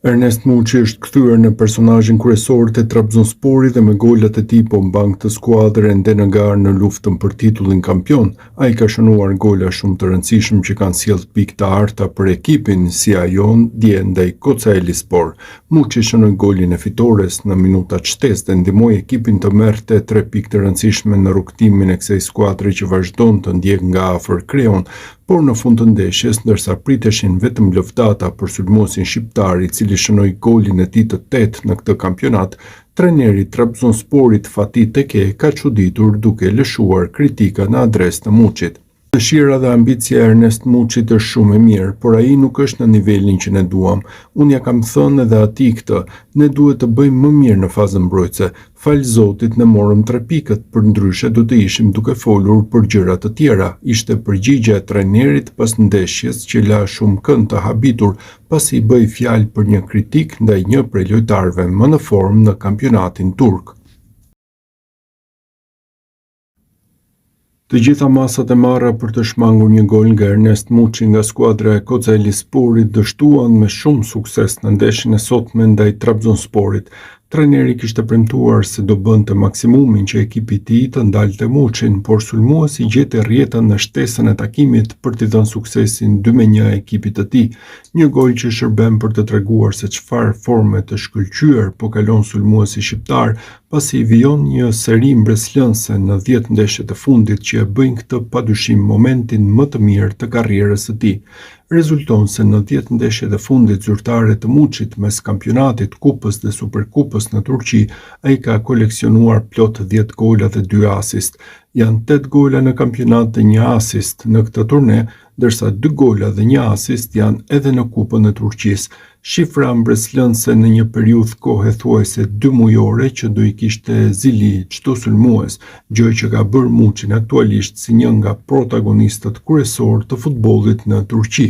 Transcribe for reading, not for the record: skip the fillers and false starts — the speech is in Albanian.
Ernest Muçi është kthyer në personazhin kryesor të Trabzonsporit dhe me golat e tij po mban këtë skuadër ende në garë në luftën për titullin kampion. Ai ka shënuar gola shumë të rëndësishëm që kanë sjellë pikë të arta për ekipin, si ajo dje ndaj Kocaelispor. Muçi shënoi golin e fitores në minutat shtesë dhe ndihmoi ekipin të merrte 3 pikë të rëndësishme në rrugtimin e kësaj skuadre që vazhdon të ndjek nga afër kreun, por në fund të ndeshjes, ndërsa priteshin vetëm lëvdata për sulmuesin shqiptar i cili shënoi golin e tij të 8 në këtë kampionat, trajneri i Trabzonsporit Fatih Tekke ka çuditur duke lëshuar kritika në adresë të Muçit. Dëshira dhe ambicia e Ernest Muçit është shumë e mirë, por ai nuk është në nivelin që ne duam. Unë ja kam thënë edhe atij këtë, ne duhet të bëjmë më mirë në fazën mbrojtëse. Fal Zotit ne morëm 3 pikët, përndryshe do të ishim duke folur për gjëra të tjera. Ishte përgjigjja e trajnerit pas ndeshjes që la shumë kënd të habitur pasi bëi fjalë për një kritik ndaj një prej lojtarëve më në formë në kampionatin turk. Të gjitha masat e marra për të shmangur një gol nga Ernest Muçi nga skuadra e Kocaelisporit dështuan me shumë sukses në ndeshjen e sotme ndaj Trabzonsporit. Trajneri kishte premtuar se do bënte maksimumin që ekipi i tij të ndalte Muçin, por sulmuesi gjeti rrjetën në shtesën e takimit për t'i dhënë suksesin 2-1 ekipit të tij. Një gol që shërben për të treguar se çfarë forme të shkëlqyer po kalon sulmuesi shqiptar, pasi vijon një seri mbreslënse në 10 ndeshjet e fundit që e bëjnë këtë padyshim momentin më të mirë të karrierës së tij. Rezulton se në 10 ndeshjet e fundit zyrtare të Muçit mes kampionatit, kupës dhe superkupës në Turqi, ai ka koleksionuar plot 10 gola dhe 2 asist. Janë 8 gola në kampionat dhe 1 asist në këtë turne, ndërsa 2 gola dhe 1 asist janë edhe në kupën e Turqisë. Shifra mbreslënse në një periudhë kohe thuajse 2 mujore që do i kishte zili çdo sulmues, gjë që ka bërë Muçin aktualisht si një nga protagonistët kryesor të futbollit në Turqi.